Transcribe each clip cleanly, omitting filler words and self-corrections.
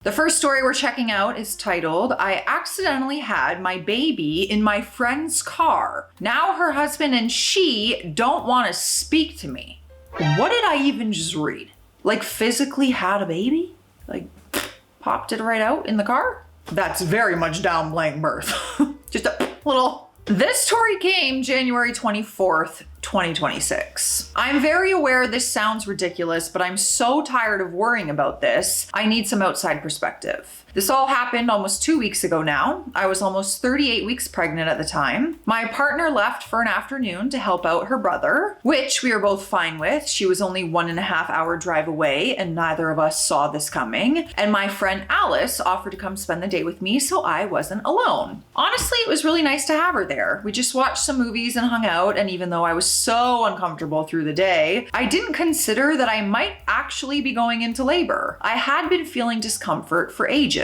The first story we're checking out is titled, I accidentally had my baby in my friend's car. Now her husband and she don't want to speak to me. What did I even just read? Like physically had a baby? Like popped it right out in the car? That's very much downplaying birth. Just a little... This story came January 24th, 2026. I'm very aware this sounds ridiculous, but I'm so tired of worrying about this. I need some outside perspective. This all happened almost 2 weeks ago now. I was almost 38 weeks pregnant at the time. My partner left for an afternoon to help out her brother, which we were both fine with. She was only 1.5 hour drive away and neither of us saw this coming. And my friend Alice offered to come spend the day with me so I wasn't alone. Honestly, it was really nice to have her there. We just watched some movies and hung out, and even though I was so uncomfortable through the day, I didn't consider that I might actually be going into labor. I had been feeling discomfort for ages.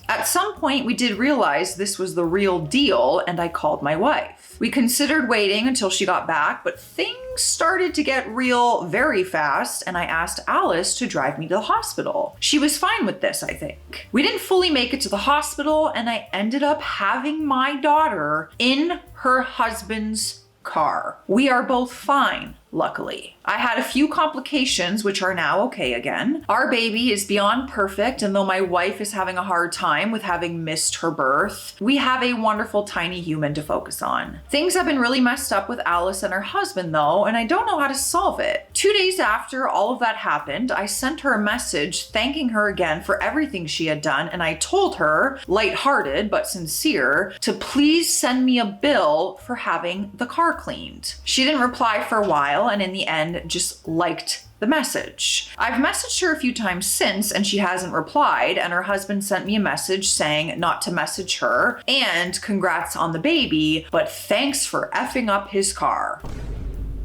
At some point, we did realize this was the real deal, and I called my wife. We considered waiting until she got back, but things started to get real very fast, and I asked Alice to drive me to the hospital. She was fine with this, I think. We didn't fully make it to the hospital, and I ended up having my daughter in her husband's car. We are both fine, luckily. I had a few complications, which are now okay again. Our baby is beyond perfect, and though my wife is having a hard time with having missed her birth, we have a wonderful tiny human to focus on. Things have been really messed up with Alice and her husband though, and I don't know how to solve it. 2 days after all of that happened, I sent her a message thanking her again for everything she had done, and I told her, lighthearted but sincere, to please send me a bill for having the car cleaned. She didn't reply for a while, and in the end just liked the message. I've messaged her a few times since and she hasn't replied, and her husband sent me a message saying not to message her and congrats on the baby, but thanks for effing up his car.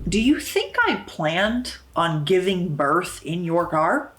Do you think I planned on giving birth in your car?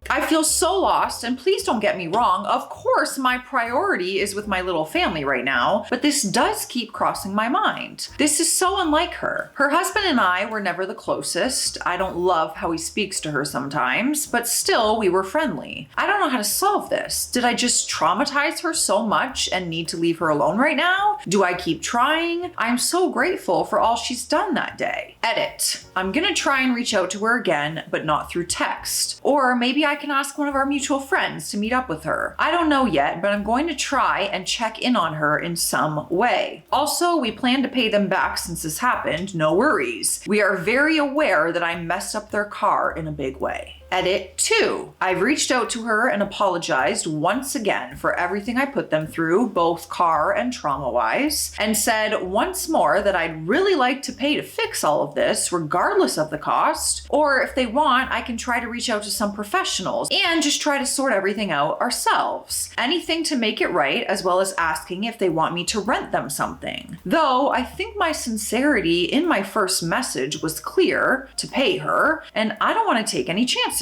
I feel so lost, and please don't get me wrong, of course my priority is with my little family right now, but this does keep crossing my mind. This is so unlike her. Her husband and I were never the closest. I don't love how he speaks to her sometimes, but still we were friendly. I don't know how to solve this. Did I just traumatize her so much and need to leave her alone right now? Do I keep trying? I'm so grateful for all she's done that day. Edit. I'm gonna try and reach out to her again, but not through text. Or maybe I can ask one of our mutual friends to meet up with her. I don't know yet, but I'm going to try and check in on her in some way. Also, we plan to pay them back since this happened, no worries. We are very aware that I messed up their car in a big way. Edit 2. I've reached out to her and apologized once again for everything I put them through, both car and trauma-wise, and said once more that I'd really like to pay to fix all of this, regardless of the cost, or if they want, I can try to reach out to some professionals and just try to sort everything out ourselves. Anything to make it right, as well as asking if they want me to rent them something. Though I think my sincerity in my first message was clear to pay her, and I don't want to take any chances.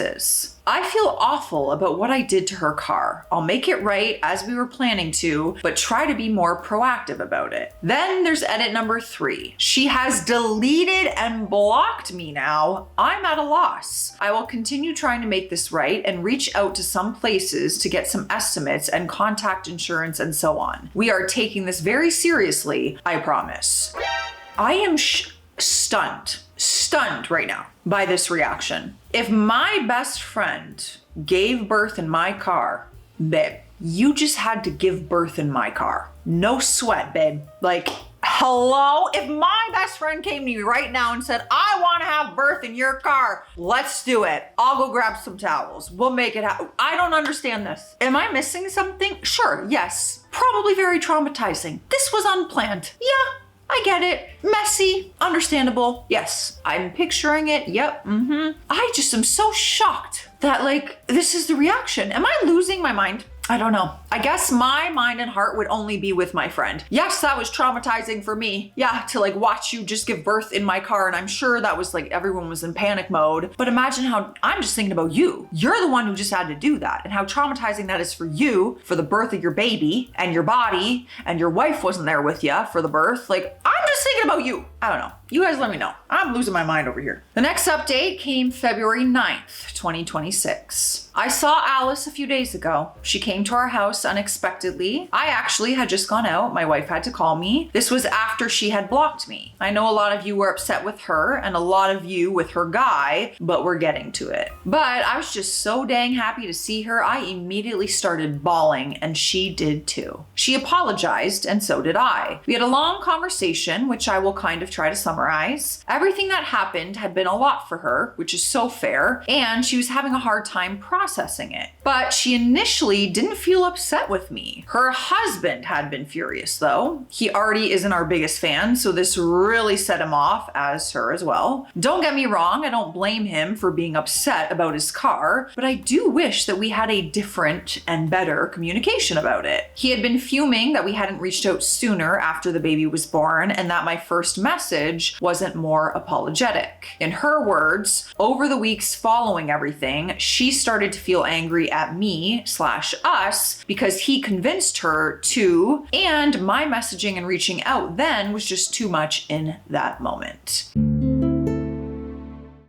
I feel awful about what I did to her car. I'll make it right as we were planning to, but try to be more proactive about it. Then there's edit number 3. She has deleted and blocked me now. I'm at a loss. I will continue trying to make this right and reach out to some places to get some estimates and contact insurance and so on. We are taking this very seriously, I promise. I am stunned right now by this reaction. If my best friend gave birth in my car, babe, you just had to give birth in my car. No sweat, babe. Like, hello? If my best friend came to me right now and said, I want to have birth in your car, let's do it. I'll go grab some towels. We'll make it happen. I don't understand this. Am I missing something? Sure, yes. Probably very traumatizing. This was unplanned. Yeah. I get it. Messy, understandable. Yes, I'm picturing it. Yep. I just am so shocked that this is the reaction. Am I losing my mind? I don't know. I guess my mind and heart would only be with my friend. Yes, that was traumatizing for me. Yeah, to watch you just give birth in my car. And I'm sure that was everyone was in panic mode. But imagine how I'm just thinking about you. You're the one who just had to do that, and how traumatizing that is for you, for the birth of your baby and your body, and your wife wasn't there with you for the birth. I'm just thinking about you. I don't know. You guys let me know. I'm losing my mind over here. The next update came February 9th, 2026. I saw Alice a few days ago. She came to our house unexpectedly. I actually had just gone out. My wife had to call me. This was after she had blocked me. I know a lot of you were upset with her and a lot of you with her guy, but we're getting to it. But I was just so dang happy to see her. I immediately started bawling and she did too. She apologized and so did I. We had a long conversation, which I will kind of try to summarize. Everything that happened had been a lot for her, which is so fair, and she was having a hard time processing it. But she initially didn't feel upset with me. Her husband had been furious though. He already isn't our biggest fan, so this really set him off, as her as well. Don't get me wrong, I don't blame him for being upset about his car, but I do wish that we had a different and better communication about it. He had been fuming that we hadn't reached out sooner after the baby was born and that my first message wasn't more apologetic. In her words, over the weeks following everything, she started to feel angry at me/us because he convinced her to, and my messaging and reaching out then was just too much in that moment.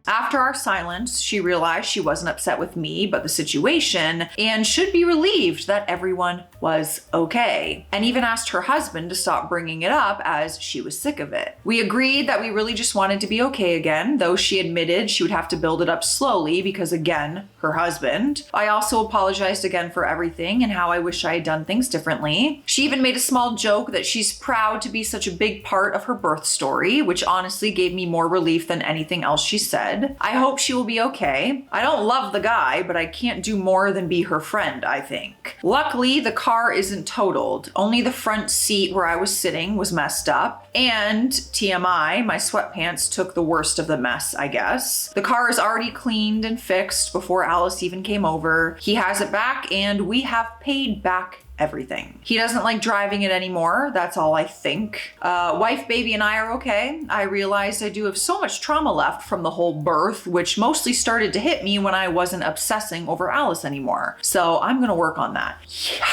After our silence, she realized she wasn't upset with me, but the situation, and should be relieved that everyone was okay, and even asked her husband to stop bringing it up as she was sick of it. We agreed that we really just wanted to be okay again, though she admitted she would have to build it up slowly because, again, her husband. I also apologized again for everything and how I wish I had done things differently. She even made a small joke that she's proud to be such a big part of her birth story, which honestly gave me more relief than anything else she said. I hope she will be okay. I don't love the guy, but I can't do more than be her friend, I think. Luckily, the car isn't totaled. Only the front seat where I was sitting was messed up. And TMI, my sweatpants took the worst of the mess, I guess. The car is already cleaned and fixed before Alice even came over. He has it back and we have paid back everything. He doesn't like driving it anymore. That's all I think. Wife, baby, and I are okay. I realized I do have so much trauma left from the whole birth, which mostly started to hit me when I wasn't obsessing over Alice anymore. So I'm gonna work on that. Yeah.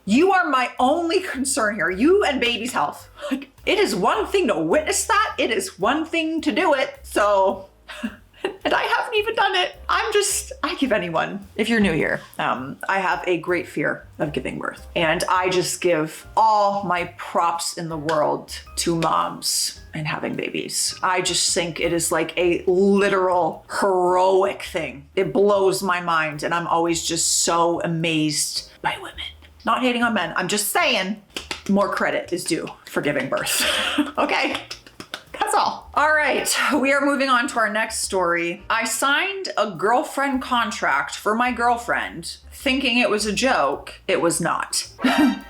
You are my only concern here. You and baby's health. Like, it is one thing to witness that. It is one thing to do it. So, and I haven't even done it. I give anyone, if you're new here, I have a great fear of giving birth. And I just give all my props in the world to moms and having babies. I just think it is like a literal heroic thing. It blows my mind and I'm always just so amazed by women. Not hating on men, I'm just saying more credit is due for giving birth. Okay. That's all. All right, we are moving on to our next story. I signed a girlfriend contract for my girlfriend, thinking it was a joke. It was not.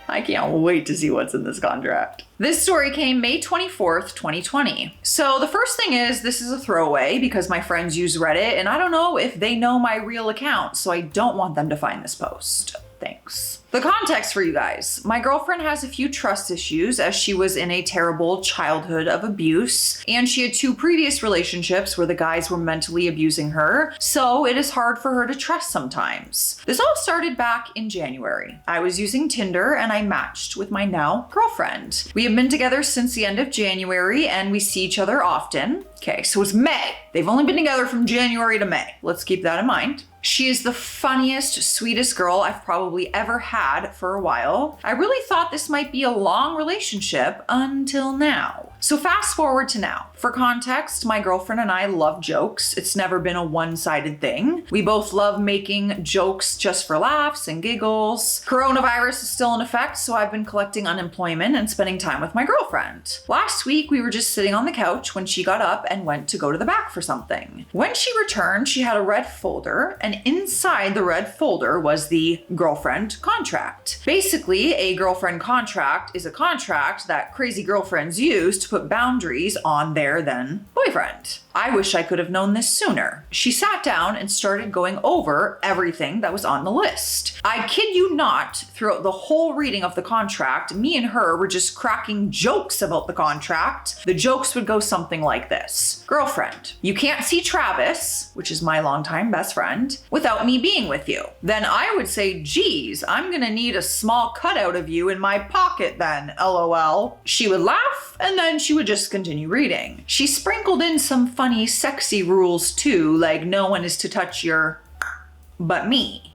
I can't wait to see what's in this contract. This story came May 24th, 2020. So the first thing is, this is a throwaway because my friends use Reddit and I don't know if they know my real account, so I don't want them to find this post. Thanks. The context for you guys. My girlfriend has a few trust issues as she was in a terrible childhood of abuse, and she had 2 previous relationships where the guys were mentally abusing her, so it is hard for her to trust sometimes. This all started back in January. I was using Tinder and I matched with my now girlfriend. We have been together since the end of January and we see each other often. Okay, so it's May. They've only been together from January to May. Let's keep that in mind. She is the funniest, sweetest girl I've probably ever had for a while. I really thought this might be a long relationship until now. So fast forward to now. For context, my girlfriend and I love jokes. It's never been a one-sided thing. We both love making jokes just for laughs and giggles. Coronavirus is still in effect, so I've been collecting unemployment and spending time with my girlfriend. Last week, we were just sitting on the couch when she got up and went to go to the back for something. When she returned, she had a red folder, and inside the red folder was the girlfriend contract. Basically, a girlfriend contract is a contract that crazy girlfriends use to put boundaries on their then boyfriend. I wish I could have known this sooner. She sat down and started going over everything that was on the list. I kid you not, throughout the whole reading of the contract, me and her were just cracking jokes about the contract. The jokes would go something like this. Girlfriend, you can't see Travis, which is my longtime best friend, without me being with you. Then I would say, geez, I'm gonna need a small cutout of you in my pocket then, LOL. She would laugh, and then she would just continue reading. She sprinkled in some funny, sexy rules too, like no one is to touch your but me.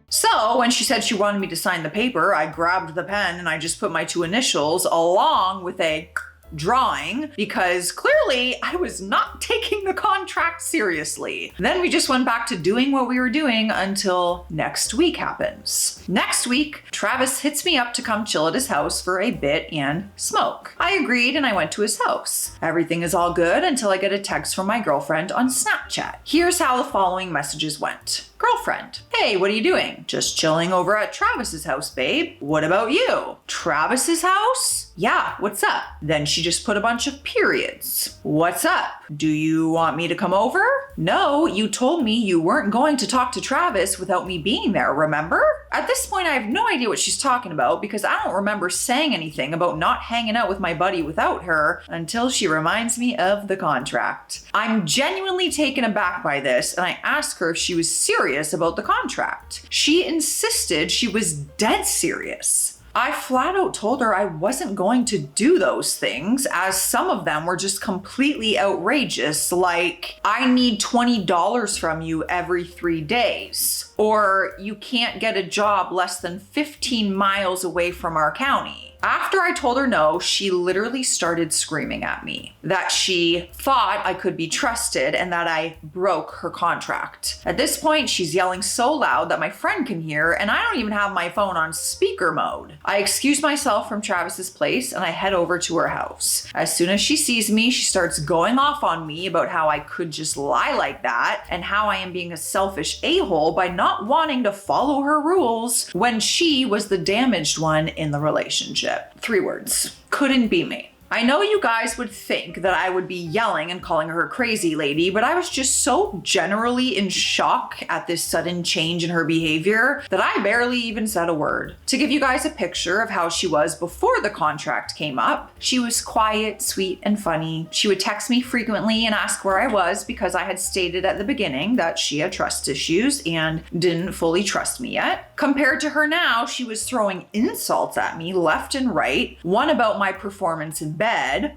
So when she said she wanted me to sign the paper, I grabbed the pen and I just put my 2 initials along with a drawing because clearly I was not taking the contract seriously. Then we just went back to doing what we were doing until next week happens. Next week, Travis hits me up to come chill at his house for a bit and smoke. I agreed and I went to his house. Everything is all good until I get a text from my girlfriend on Snapchat. Here's how the following messages went. Girlfriend, hey, what are you doing? Just chilling over at Travis's house, babe. What about you? Travis's house? Yeah, what's up? Then she just put a bunch of periods. What's up? Do you want me to come over? No, you told me you weren't going to talk to Travis without me being there, remember? At this point, I have no idea what she's talking about because I don't remember saying anything about not hanging out with my buddy without her until she reminds me of the contract. I'm genuinely taken aback by this and I asked her if she was serious about the contract. She insisted she was dead serious. I flat out told her I wasn't going to do those things, as some of them were just completely outrageous, like, I need $20 from you every 3 days, or you can't get a job less than 15 miles away from our county. After I told her no, she literally started screaming at me that she thought I could be trusted and that I broke her contract. At this point, she's yelling so loud that my friend can hear, and I don't even have my phone on speaker mode. I excuse myself from Travis's place and I head over to her house. As soon as she sees me, she starts going off on me about how I could just lie like that and how I am being a selfish a-hole by not wanting to follow her rules when she was the damaged one in the relationship. 3 words. Couldn't be me. I know you guys would think that I would be yelling and calling her a crazy lady, but I was just so generally in shock at this sudden change in her behavior that I barely even said a word. To give you guys a picture of how she was before the contract came up, she was quiet, sweet, and funny. She would text me frequently and ask where I was because I had stated at the beginning that she had trust issues and didn't fully trust me yet. Compared to her now, she was throwing insults at me left and right, one about my performance in bed,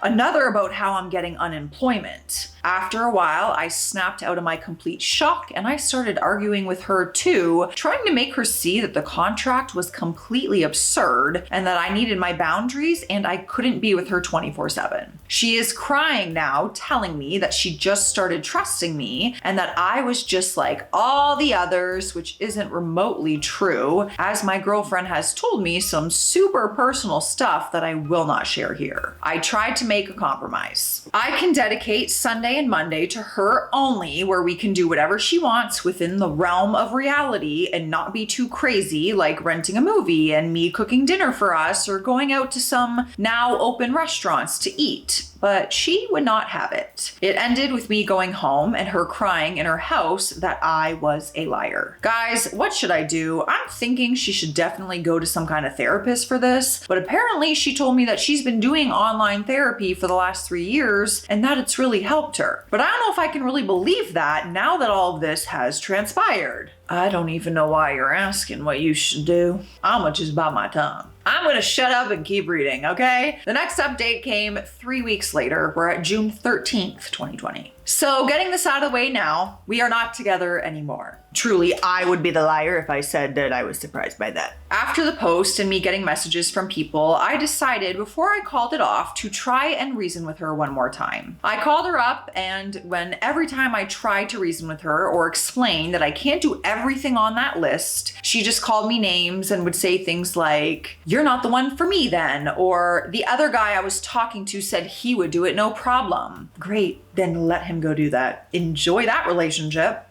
another about how I'm getting unemployment. After a while, I snapped out of my complete shock and I started arguing with her too, trying to make her see that the contract was completely absurd and that I needed my boundaries and I couldn't be with her 24/7. She is crying now, telling me that she just started trusting me and that I was just like all the others, which isn't remotely true, as my girlfriend has told me some super personal stuff that I will not share here. I tried to make a compromise. I can dedicate Sunday and Monday to her only, where we can do whatever she wants within the realm of reality and not be too crazy, like renting a movie and me cooking dinner for us or going out to some now open restaurants to eat. But she would not have it. It ended with me going home and her crying in her house that I was a liar. Guys, what should I do? I'm thinking she should definitely go to some kind of therapist for this, but apparently she told me that she's been doing online therapy for the last 3 years and that it's really helped her. But I don't know if I can really believe that now that all of this has transpired. I don't even know why you're asking what you should do. I'ma just bite my tongue. I'm gonna shut up and keep reading, okay? The next update came 3 weeks later. We're at June 13th, 2020. So getting this out of the way now, we are not together anymore. Truly, I would be the liar if I said that I was surprised by that. After the post and me getting messages from people, I decided before I called it off to try and reason with her one more time. I called her up, and when every time I tried to reason with her or explain that I can't do everything on that list, she just called me names and would say things like, "You're not the one for me then," or "The other guy I was talking to said he would do it no problem." Great, then let him go do that. Enjoy that relationship.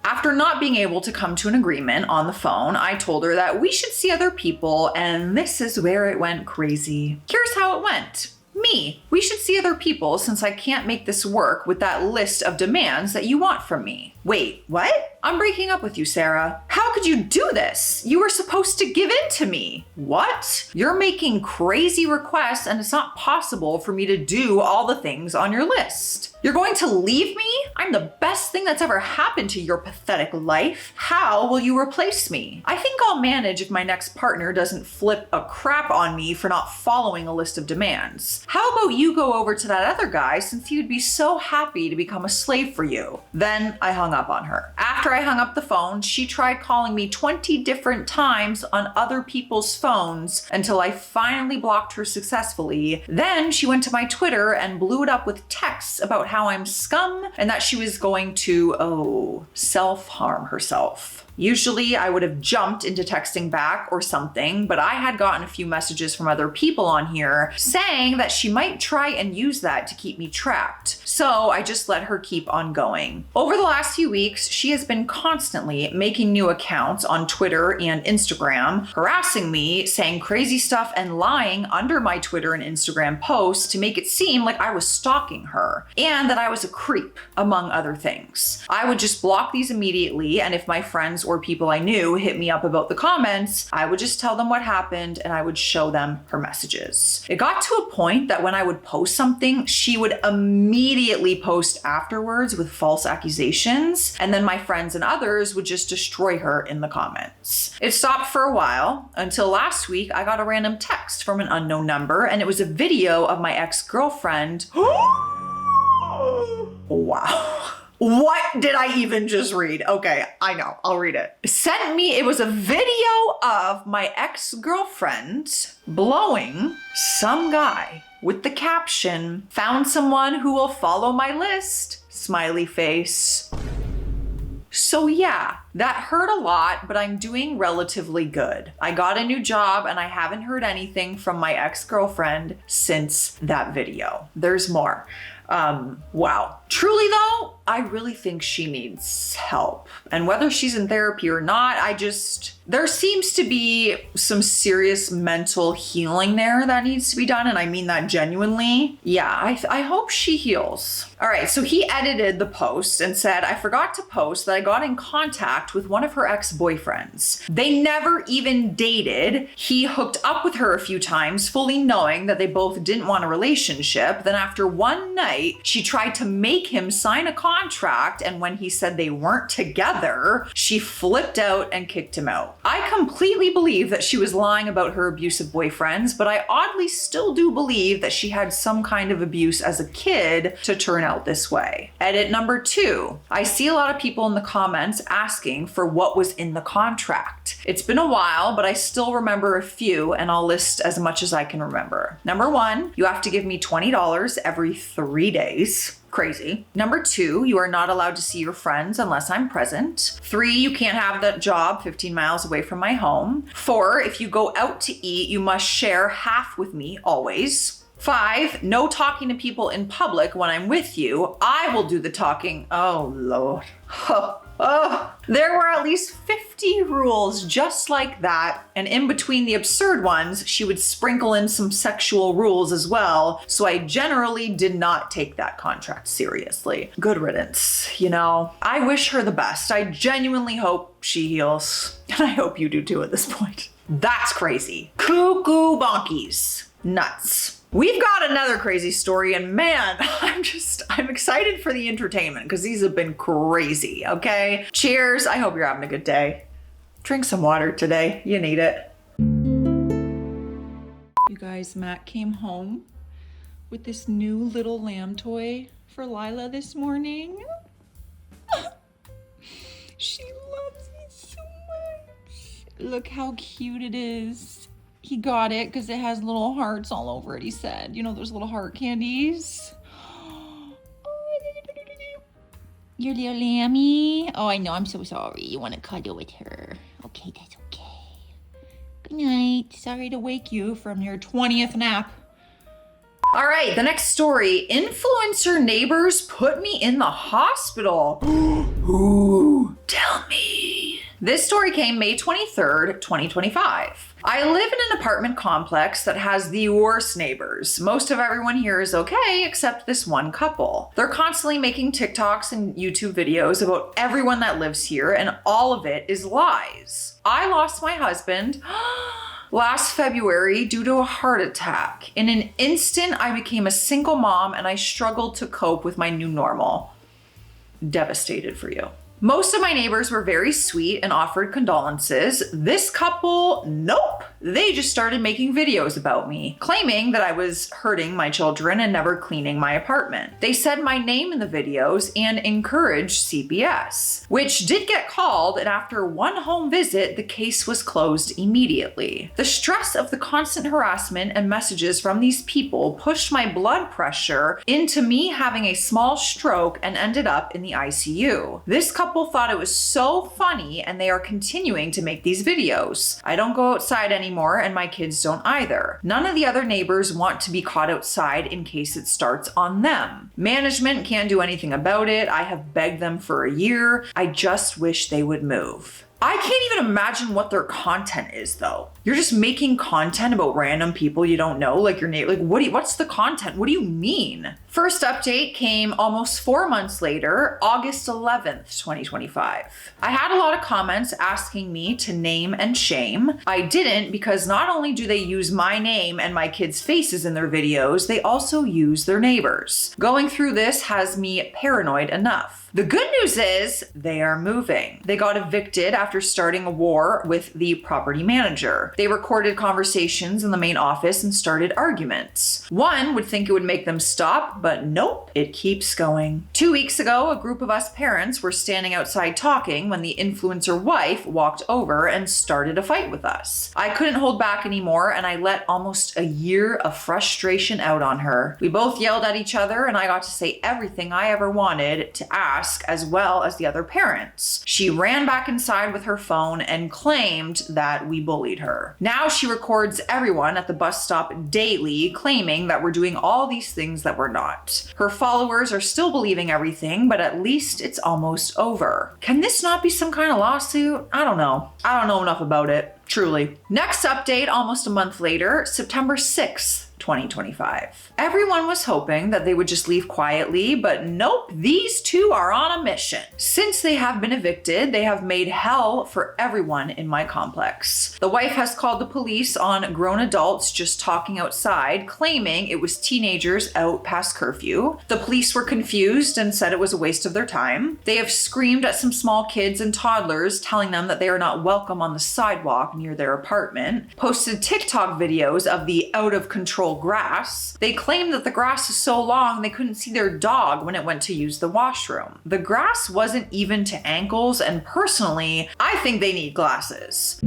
After not being able to come to an agreement on the phone, I told her that we should see other people, and this is where it went crazy. Here's how it went. Me. We should see other people since I can't make this work with that list of demands that you want from me. Wait, what? I'm breaking up with you, Sarah. How could you do this? You were supposed to give in to me. What? You're making crazy requests and it's not possible for me to do all the things on your list. You're going to leave me? I'm the best thing that's ever happened to your pathetic life. How will you replace me? I think I'll manage if my next partner doesn't flip a crap on me for not following a list of demands. How about you go over to that other guy since he would be so happy to become a slave for you? Then I hung up on her. After I hung up the phone, she tried calling me 20 different times on other people's phones until I finally blocked her successfully. Then she went to my Twitter and blew it up with texts about how I'm scum and that she was going to, self-harm herself. Usually I would have jumped into texting back or something, but I had gotten a few messages from other people on here saying that she might try and use that to keep me trapped. So I just let her keep on going. Over the last few weeks, she has been constantly making new accounts on Twitter and Instagram, harassing me, saying crazy stuff and lying under my Twitter and Instagram posts to make it seem like I was stalking her and that I was a creep, among other things. I would just block these immediately, and if my friends or people I knew hit me up about the comments, I would just tell them what happened and I would show them her messages. It got to a point that when I would post something, she would immediately post afterwards with false accusations, and then my friends and others would just destroy her in the comments. It stopped for a while until last week I got a random text from an unknown number and it was a video of my ex-girlfriend. Wow. What did I even just read? Okay, I know, I'll read it. It was a video of my ex-girlfriend blowing some guy with the caption, "Found someone who will follow my list," smiley face. So yeah, that hurt a lot, but I'm doing relatively good. I got a new job and I haven't heard anything from my ex-girlfriend since that video. There's more. Wow. Truly though, I really think she needs help. And whether she's in therapy or not, there seems to be some serious mental healing there that needs to be done. And I mean that genuinely. Yeah, I hope she heals. All right, so he edited the post and said, "I forgot to post that I got in contact with one of her ex-boyfriends. They never even dated. He hooked up with her a few times, fully knowing that they both didn't want a relationship. Then after one night, she tried to make him sign a contract, and when he said they weren't together, she flipped out and kicked him out. I completely believe that she was lying about her abusive boyfriends, but I oddly still do believe that she had some kind of abuse as a kid to turn out this way." Edit number 2. I see a lot of people in the comments asking for what was in the contract. It's been a while, but I still remember a few, and I'll list as much as I can remember. Number 1, you have to give me $20 every 3 days. Crazy. Number 2, you are not allowed to see your friends unless I'm present. 3, you can't have that job 15 miles away from my home. 4, if you go out to eat, you must share half with me always. 5, no talking to people in public when I'm with you. I will do the talking. Oh, Lord. There were at least 50 rules just like that, and in between the absurd ones, she would sprinkle in some sexual rules as well, so I generally did not take that contract seriously. Good riddance, you know? I wish her the best. I genuinely hope she heals, and I hope you do too at this point. That's crazy. Cuckoo bonkies. Nuts. We've got another crazy story, and man, I'm excited for the entertainment because these have been crazy, okay? Cheers, I hope you're having a good day. Drink some water today, you need it. You guys, Matt came home with this new little lamb toy for Lila this morning. She loves it so much. Look how cute it is. He got it because it has little hearts all over it, he said. You know those little heart candies? Your little lammy. Oh, I know, I'm so sorry. You want to cuddle with her. Okay, that's okay. Good night. Sorry to wake you from your 20th nap. All right, the next story. Influencer neighbors put me in the hospital. Ooh, tell me. This story came May 23rd, 2025. I live in an apartment complex that has the worst neighbors. Most of everyone here is okay, except this one couple. They're constantly making TikToks and YouTube videos about everyone that lives here, and all of it is lies. I lost my husband last February due to a heart attack. In an instant, I became a single mom and I struggled to cope with my new normal. Devastated for you. Most of my neighbors were very sweet and offered condolences. This couple, nope. They just started making videos about me, claiming that I was hurting my children and never cleaning my apartment. They said my name in the videos and encouraged CPS, which did get called, and after one home visit, the case was closed immediately. The stress of the constant harassment and messages from these people pushed my blood pressure into me having a small stroke and ended up in the ICU. This couple thought it was so funny and they are continuing to make these videos. I don't go outside anymore and my kids don't either. None of the other neighbors want to be caught outside in case it starts on them. Management can't do anything about it. I have begged them for a year. I just wish they would move. I can't even imagine what their content is though. You're just making content about random people you don't know, like your name. Like what's the content? What do you mean? First update came almost 4 months later, August 11th, 2025. I had a lot of comments asking me to name and shame. I didn't because not only do they use my name and my kids' faces in their videos, they also use their neighbors. Going through this has me paranoid enough. The good news is they are moving. They got evicted after starting a war with the property manager. They recorded conversations in the main office and started arguments. One would think it would make them stop, but nope, it keeps going. 2 weeks ago, a group of us parents were standing outside talking when the influencer wife walked over and started a fight with us. I couldn't hold back anymore and I let almost a year of frustration out on her. We both yelled at each other and I got to say everything I ever wanted to ask, as well as the other parents. She ran back inside with her phone and claimed that we bullied her. Now she records everyone at the bus stop daily, claiming that we're doing all these things that we're not. Her followers are still believing everything, but at least it's almost over. Can this not be some kind of lawsuit? I don't know. I don't know enough about it. Truly. Next update, almost a month later, September 6th. 2025. Everyone was hoping that they would just leave quietly, but nope, these two are on a mission. Since they have been evicted, they have made hell for everyone in my complex. The wife has called the police on grown adults just talking outside, claiming it was teenagers out past curfew. The police were confused and said it was a waste of their time. They have screamed at some small kids and toddlers, telling them that they are not welcome on the sidewalk near their apartment. Posted TikTok videos of the out of control grass. They claimed that the grass is so long they couldn't see their dog when it went to use the washroom. The grass wasn't even to ankles, and personally, I think they need glasses.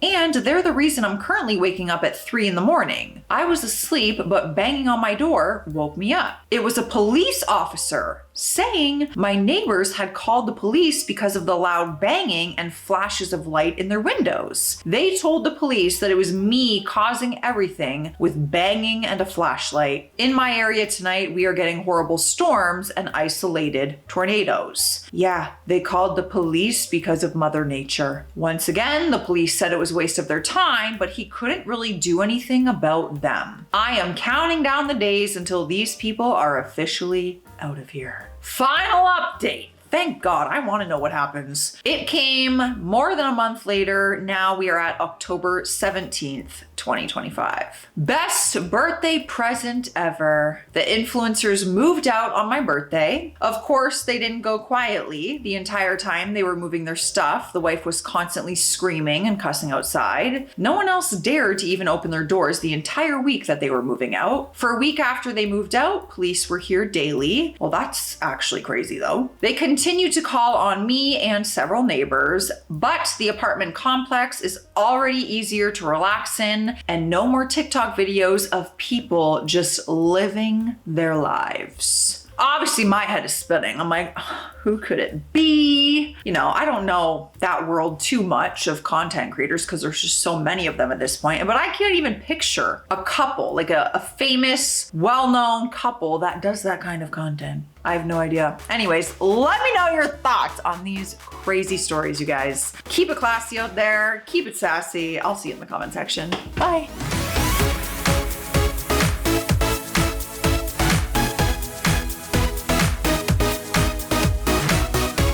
And they're the reason I'm currently waking up at 3 in the morning. I was asleep, but banging on my door woke me up. It was a police officer saying my neighbors had called the police because of the loud banging and flashes of light in their windows. They told the police that it was me causing everything with banging and a flashlight. In my area tonight, we are getting horrible storms and isolated tornadoes. Yeah, they called the police because of Mother Nature. Once again, the police said it was a waste of their time, but he couldn't really do anything about them. I am counting down the days until these people are officially out of here. Final update. Thank God, I want to know what happens. It came more than a month later. Now we are at October 17th, 2025. Best birthday present ever. The influencers moved out on my birthday. Of course, they didn't go quietly. The entire time they were moving their stuff, the wife was constantly screaming and cussing outside. No one else dared to even open their doors the entire week that they were moving out. For a week after they moved out, police were here daily. Well, that's actually crazy though. They continued to call on me and several neighbors, but the apartment complex is already easier to relax in, and no more TikTok videos of people just living their lives. Obviously, my head is spinning. I'm like, who could it be? you know, I don't know that world too much of content creators because there's just so many of them at this point. But I can't even picture a couple, like a famous, well-known couple that does that kind of content. I have no idea. Anyways, let me know your thoughts on these crazy stories, you guys. Keep it classy out there. Keep it sassy. I'll see you in the comment section. Bye.